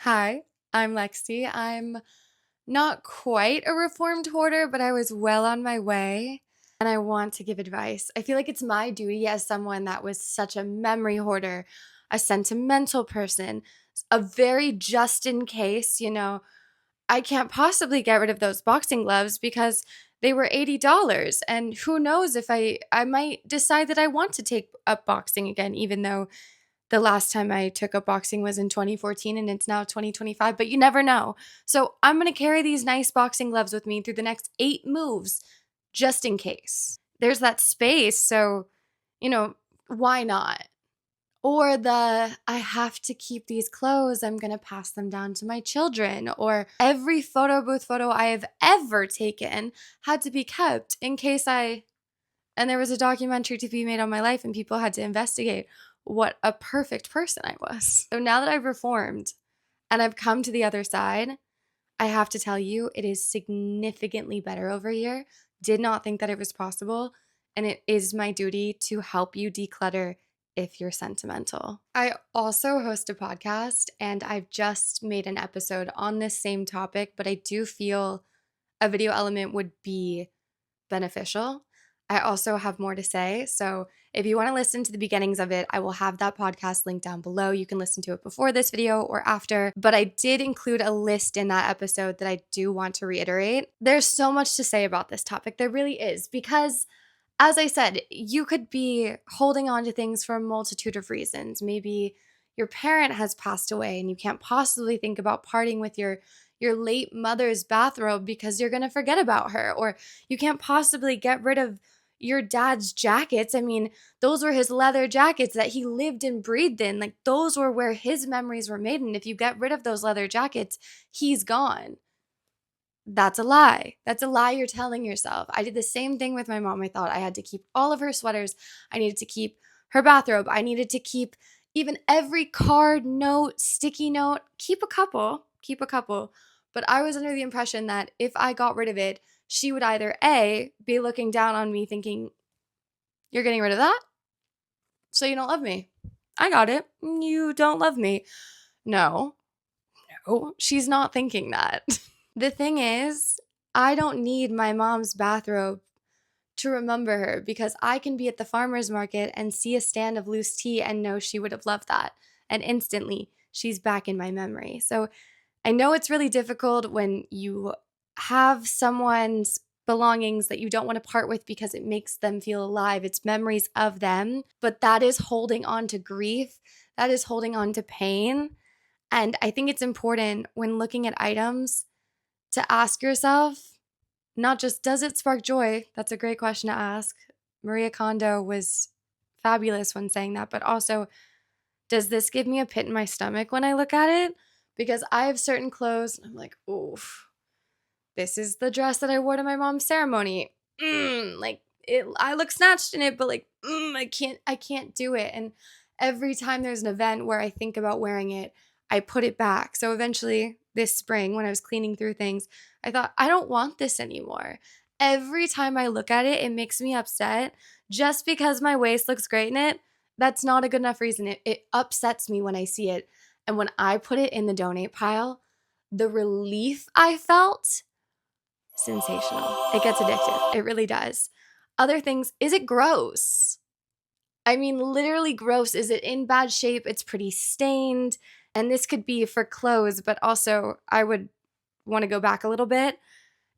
Hi, I'm Lexi. I'm not quite a reformed hoarder, but I was well on my way and I want to give advice. I feel like it's my duty as someone that was such a memory hoarder, a sentimental person, a very just in case, I can't possibly get rid of those boxing gloves because they were $80 and who knows if I might decide that I want to take up boxing again even though the last time I took up boxing was in 2014 and it's now 2025, but you never know. So I'm going to carry these nice boxing gloves with me through the next 8 moves just in case. There's that space, so, you know, why not? Or I have to keep these clothes, I'm going to pass them down to my children. Or every photo booth photo I have ever taken had to be kept in case and there was a documentary to be made on my life, and people had to investigate what a perfect person I was. So now that I've reformed and I've come to the other side, I have to tell you, it is significantly better over here. Did not think that it was possible. And it is my duty to help you declutter if you're sentimental. I also host a podcast, and I've just made an episode on this same topic, but I do feel a video element would be beneficial. I also have more to say. So if you want to listen to the beginnings of it, I will have that podcast linked down below. You can listen to it before this video or after. But I did include a list in that episode that I do want to reiterate. There's so much to say about this topic. There really is. Because as I said, you could be holding on to things for a multitude of reasons. Maybe your parent has passed away and you can't possibly think about parting with your late mother's bathrobe because you're going to forget about her, or you can't possibly get rid of your dad's jackets. I mean, those were his leather jackets that he lived and breathed in. Like, those were where his memories were made. And if you get rid of those leather jackets, he's gone. That's a lie. That's a lie you're telling yourself. I did the same thing with my mom. I thought I had to keep all of her sweaters. I needed to keep her bathrobe. I needed to keep even every card, note, sticky note. Keep a couple. Keep a couple. But I was under the impression that if I got rid of it, she would either A, be looking down on me thinking, you're getting rid of that? So you don't love me. I got it. You don't love me. No, no, she's not thinking that. The thing is, I don't need my mom's bathrobe to remember her because I can be at the farmer's market and see a stand of loose tea and know she would have loved that. And instantly, she's back in my memory. So I know it's really difficult when you have someone's belongings that you don't want to part with because it makes them feel alive. It's memories of them, but that is holding on to grief. That is holding on to pain. And I think it's important when looking at items to ask yourself, not just does it spark joy? That's a great question to ask. Maria Kondo was fabulous when saying that, but also, does this give me a pit in my stomach when I look at it? Because I have certain clothes, and I'm like, oof, this is the dress that I wore to my mom's ceremony. Like I look snatched in it, but like, I can't do it. And every time there's an event where I think about wearing it, I put it back. So eventually this spring, when I was cleaning through things, I thought, I don't want this anymore. Every time I look at it, it makes me upset just because my waist looks great in it. That's not a good enough reason. It upsets me when I see it. And when I put it in the donate pile, the relief I felt, sensational. It gets addictive. It really does. Other things, is it gross? I mean, literally gross. Is it in bad shape? It's pretty stained. And this could be for clothes, but also I would want to go back a little bit.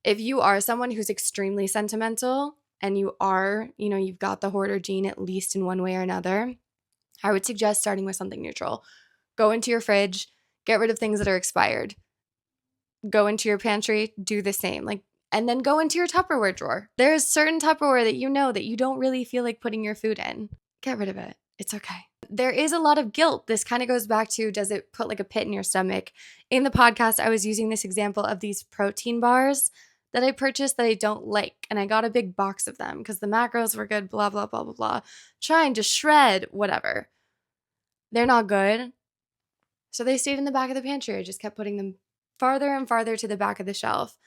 If you are someone who's extremely sentimental and you've got the hoarder gene at least in one way or another, I would suggest starting with something neutral. Go into your fridge, get rid of things that are expired. Go into your pantry, do the same. And then go into your Tupperware drawer. There's certain Tupperware that you know that you don't really feel like putting your food in. Get rid of it. It's okay. There is a lot of guilt. This kind of goes back to, does it put like a pit in your stomach? In the podcast, I was using this example of these protein bars that I purchased that I don't like. And I got a big box of them because the macros were good, blah, blah, blah, blah, blah. Trying to shred, whatever. They're not good. So they stayed in the back of the pantry. I just kept putting them farther and farther to the back of the shelf.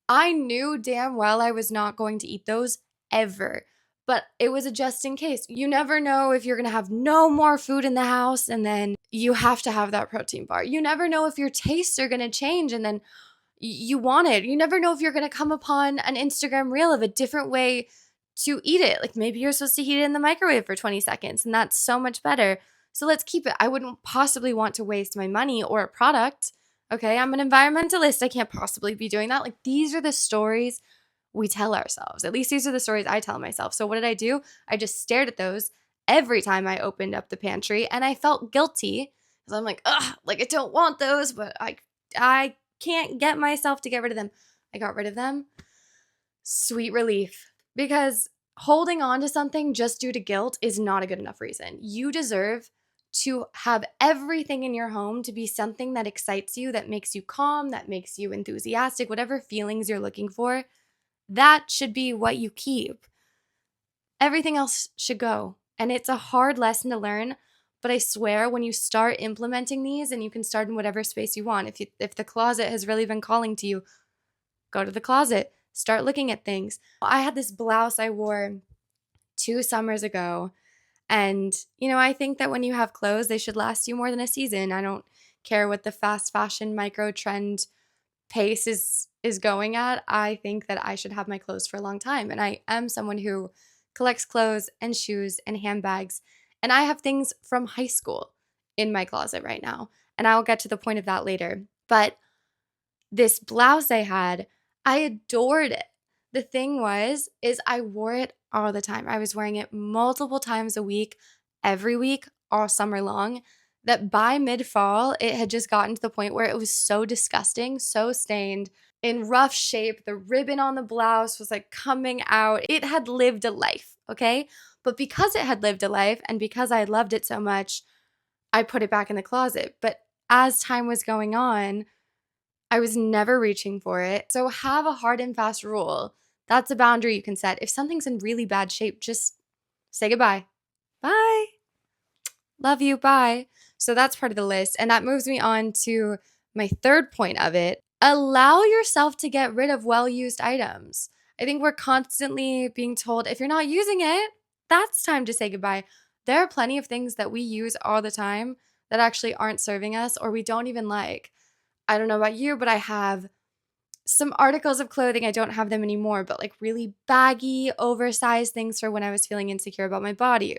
I knew damn well I was not going to eat those ever. but it was a just in case. You never know if you're gonna have no more food in the house and then you have to have that protein bar. You never know if your tastes are gonna change and then you want it. You never know if you're gonna come upon an Instagram reel of a different way to eat it. Like maybe you're supposed to heat it in the microwave for 20 seconds, and that's so much better. So let's keep it. I wouldn't possibly want to waste my money or a product. Okay, I'm an environmentalist. I can't possibly be doing that. Like these are the stories we tell ourselves. At least these are the stories I tell myself. So what did I do? I just stared at those every time I opened up the pantry and I felt guilty because I'm like, ugh, like I don't want those, but I can't get myself to get rid of them. I got rid of them. Sweet relief. Because holding on to something just due to guilt is not a good enough reason. You deserve to have everything in your home to be something that excites you, that makes you calm, that makes you enthusiastic, whatever feelings you're looking for. That should be what you keep. Everything else should go. And it's a hard lesson to learn, but I swear when you start implementing these, and you can start in whatever space you want. If the closet has really been calling to you, go to the closet, start looking at things. I had this blouse I wore 2 summers ago, and I think that when you have clothes, they should last you more than a season. I don't care what the fast fashion micro trend pace is going at. I think that I should have my clothes for a long time, and I am someone who collects clothes and shoes and handbags, and I have things from high school in my closet right now, and I'll get to the point of that later. But this blouse I had, I adored it. The thing is I wore it all the time. I was wearing it multiple times a week, every week, all summer long, that by mid-fall, it had just gotten to the point where it was so disgusting, so stained, in rough shape. The ribbon on the blouse was like coming out. It had lived a life, okay? But because it had lived a life and because I loved it so much, I put it back in the closet. But as time was going on, I was never reaching for it. So have a hard and fast rule. That's a boundary you can set. If something's in really bad shape, just say goodbye. Bye. Love you. Bye. So that's part of the list. And that moves me on to my third point of it. Allow yourself to get rid of well-used items. I think we're constantly being told if you're not using it, that's time to say goodbye. There are plenty of things that we use all the time that actually aren't serving us or we don't even like. I don't know about you, but I have some articles of clothing. I don't have them anymore, but like really baggy, oversized things for when I was feeling insecure about my body.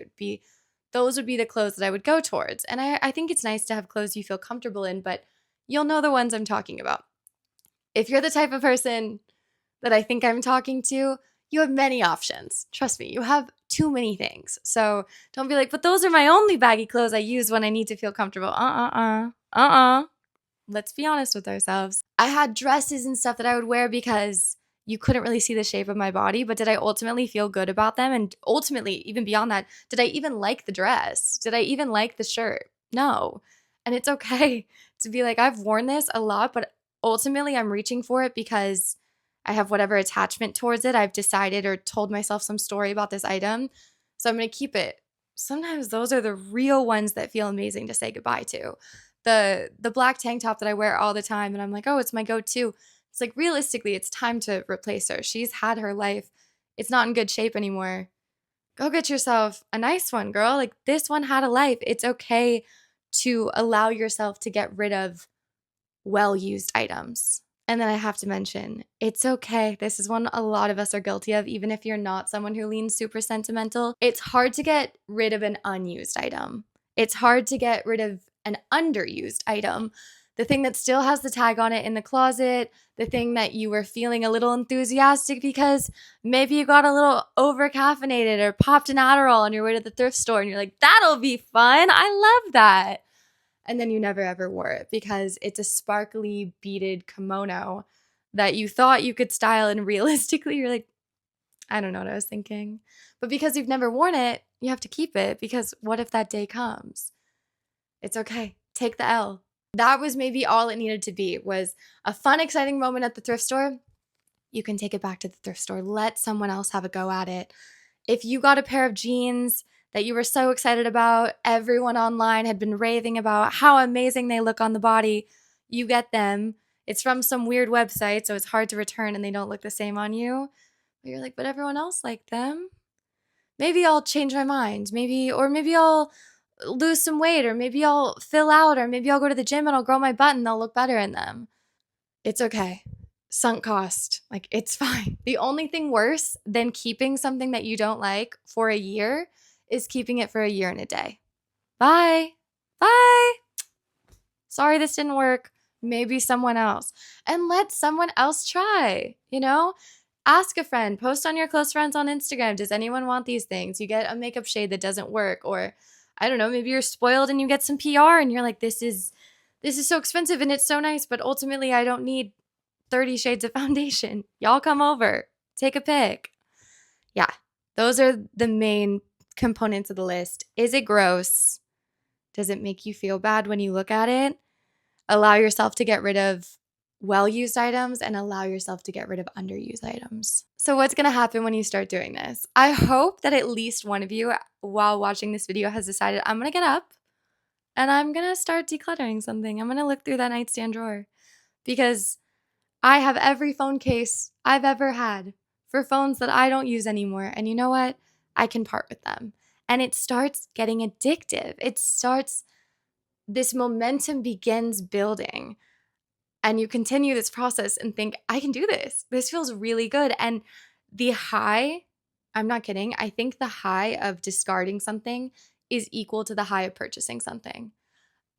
Those would be the clothes that I would go towards. And I think it's nice to have clothes you feel comfortable in, but you'll know the ones I'm talking about. If you're the type of person that I think I'm talking to, you have many options. Trust me, you have too many things. So don't be like, but those are my only baggy clothes I use when I need to feel comfortable. Let's be honest with ourselves. I had dresses and stuff that I would wear because you couldn't really see the shape of my body, but did I ultimately feel good about them? And ultimately, even beyond that, did I even like the dress? Did I even like the shirt? No. And it's okay to be like, I've worn this a lot, but ultimately I'm reaching for it because I have whatever attachment towards it. I've decided or told myself some story about this item. So I'm going to keep it. Sometimes those are the real ones that feel amazing to say goodbye to. The black tank top that I wear all the time and I'm like, oh, it's my go-to. It's like realistically, it's time to replace her. She's had her life. It's not in good shape anymore. Go get yourself a nice one, girl. Like this one had a life. It's okay to allow yourself to get rid of well-used items. And then I have to mention, it's okay. This is one a lot of us are guilty of, even if you're not someone who leans super sentimental. It's hard to get rid of an unused item. It's hard to get rid of an underused item. The thing that still has the tag on it in the closet, the thing that you were feeling a little enthusiastic because maybe you got a little over caffeinated or popped an Adderall on your way to the thrift store and you're like, that'll be fun. I love that. And then you never ever wore it because it's a sparkly beaded kimono that you thought you could style and realistically you're like, I don't know what I was thinking. But because you've never worn it, you have to keep it because what if that day comes? It's okay. Take the L. That was maybe all it needed to be, was a fun, exciting moment at the thrift store. You can take it back to the thrift store. Let someone else have a go at it. If you got a pair of jeans that you were so excited about, everyone online had been raving about how amazing they look on the body, you get them. It's from some weird website, so it's hard to return and they don't look the same on you. But you're like, but everyone else liked them. maybe I'll change my mind. Maybe I'll lose some weight, or maybe I'll fill out, or maybe I'll go to the gym and I'll grow my butt and they'll look better in them. It's okay. Sunk cost. Like, it's fine. The only thing worse than keeping something that you don't like for a year is keeping it for a year and a day. Bye. Bye. Sorry, this didn't work. Maybe someone else. And let someone else try, Ask a friend, post on your close friends on Instagram. Does anyone want these things? You get a makeup shade that doesn't work, or I don't know, maybe you're spoiled and you get some PR and you're like, this is so expensive and it's so nice, but ultimately I don't need 30 shades of foundation. Y'all come over. Take a pic. Yeah. Those are the main components of the list. Is it gross? Does it make you feel bad when you look at it? Allow yourself to get rid of well-used items and allow yourself to get rid of underused items. So what's going to happen when you start doing this? I hope that at least one of you, while watching this video, has decided, I'm going to get up and I'm going to start decluttering something. I'm going to look through that nightstand drawer, because I have every phone case I've ever had for phones that I don't use anymore. And you know what? I can part with them. And it starts getting addictive. This momentum begins building. And you continue this process and think, I can do this. This feels really good. And the high, I'm not kidding, I think the high of discarding something is equal to the high of purchasing something.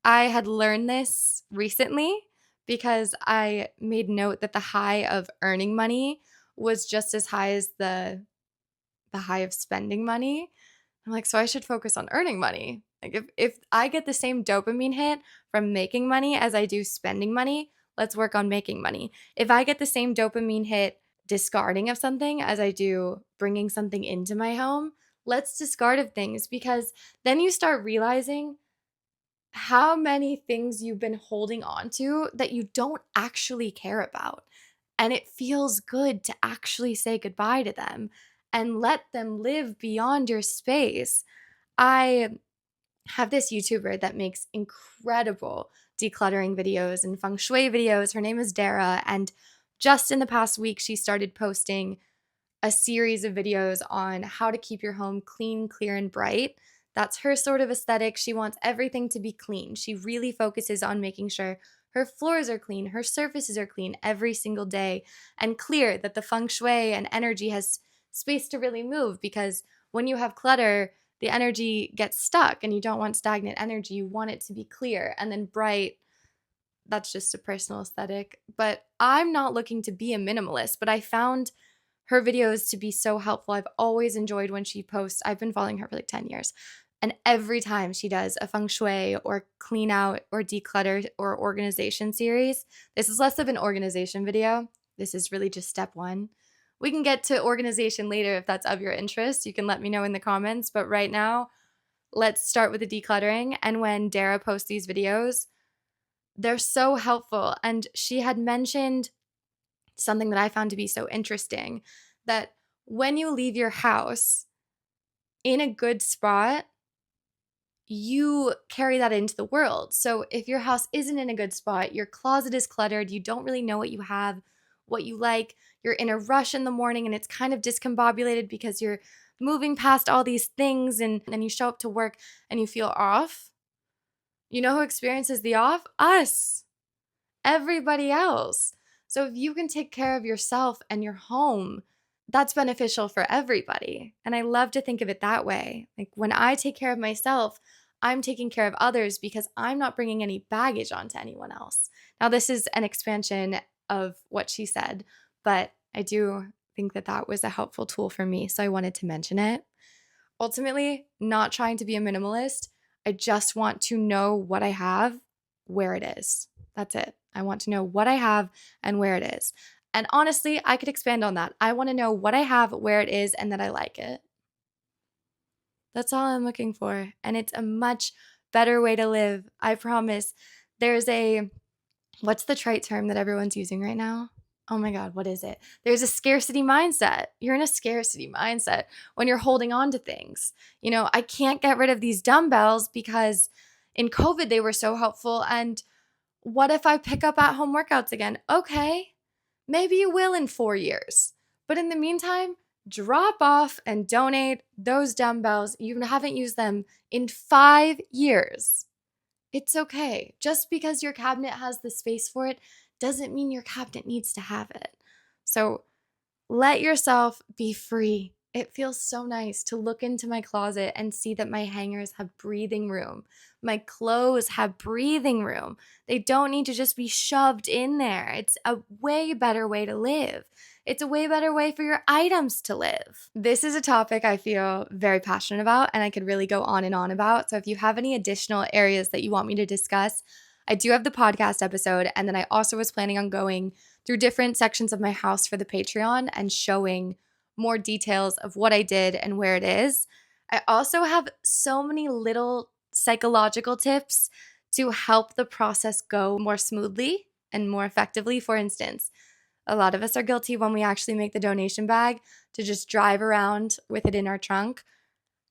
I had learned this recently because I made note that the high of earning money was just as high as the high of spending money. I'm like, so I should focus on earning money. Like, if I get the same dopamine hit from making money as I do spending money, let's work on making money. If I get the same dopamine hit discarding of something as I do bringing something into my home, let's discard of things, because then you start realizing how many things you've been holding on to that you don't actually care about. And it feels good to actually say goodbye to them and let them live beyond your space. I have this YouTuber that makes incredible decluttering videos and feng shui videos. Her name is Dara. And just in the past week, she started posting a series of videos on how to keep your home clean, clear, and bright. That's her sort of aesthetic. She wants everything to be clean. She really focuses on making sure her floors are clean, her surfaces are clean every single day, and clear, that the feng shui and energy has space to really move. Because when you have clutter, the energy gets stuck and you don't want stagnant energy. You want it to be clear. And then bright, that's just a personal aesthetic. But I'm not looking to be a minimalist, but I found her videos to be so helpful. I've always enjoyed when she posts. I've been following her for like 10 years. And every time she does a feng shui or clean out or declutter or organization series, this is less of an organization video. This is really just step one. We can get to organization later if that's of your interest. You can let me know in the comments. But right now, let's start with the decluttering. And when Dara posts these videos, they're so helpful. And she had mentioned something that I found to be so interesting, that when you leave your house in a good spot, you carry that into the world. So if your house isn't in a good spot, your closet is cluttered, you don't really know what you have, what you like, you're in a rush in the morning and it's kind of discombobulated because you're moving past all these things, and then you show up to work and you feel off. You know who experiences the off? Us. Everybody else. So if you can take care of yourself and your home, that's beneficial for everybody. And I love to think of it that way. Like, when I take care of myself, I'm taking care of others because I'm not bringing any baggage onto anyone else. Now, this is an expansion of what she said, but I do think that that was a helpful tool for me. So I wanted to mention it. Ultimately, not trying to be a minimalist. I just want to know what I have, where it is. That's it. I want to know what I have and where it is. And honestly, I could expand on that. I want to know what I have, where it is, and that I like it. That's all I'm looking for. And it's a much better way to live. I promise. What's the trite term that everyone's using right now? Oh my God, what is it? There's a scarcity mindset. You're in a scarcity mindset when you're holding on to things. I can't get rid of these dumbbells because in COVID they were so helpful. And what if I pick up at home workouts again? Okay, maybe you will in 4 years. But in the meantime, drop off and donate those dumbbells. You haven't used them in 5 years. It's okay. Just because your cabinet has the space for it doesn't mean your cabinet needs to have it. So let yourself be free. It feels so nice to look into my closet and see that my hangers have breathing room. My clothes have breathing room. They don't need to just be shoved in there. It's a way better way to live. It's a way better way for your items to live. This is a topic I feel very passionate about and I could really go on and on about. So if you have any additional areas that you want me to discuss, I do have the podcast episode. And then I also was planning on going through different sections of my house for the Patreon and showing more details of what I did and where it is. I also have so many little psychological tips to help the process go more smoothly and more effectively. For instance, a lot of us are guilty when we actually make the donation bag to just drive around with it in our trunk.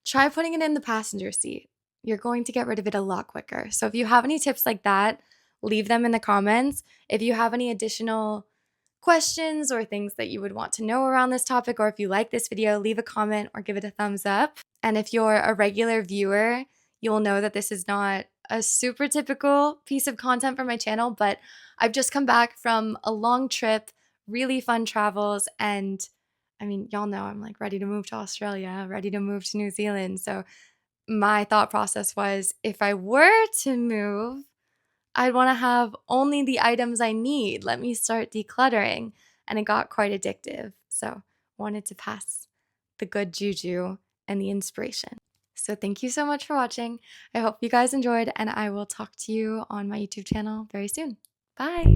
Try putting it in the passenger seat. You're going to get rid of it a lot quicker. So if you have any tips like that, leave them in the comments. If you have any additional questions or things that you would want to know around this topic, or if you like this video, leave a comment or give it a thumbs up. And if you're a regular viewer, you'll know that this is not a super typical piece of content for my channel, but I've just come back from a long trip, really fun travels, and I mean, y'all know I'm like ready to move to Australia, ready to move to New Zealand. So my thought process was if I were to move, I'd want to have only the items I need. Let me start decluttering. And it got quite addictive. So wanted to pass the good juju and the inspiration. So thank you so much for watching. I hope you guys enjoyed, and I will talk to you on my YouTube channel very soon. Bye.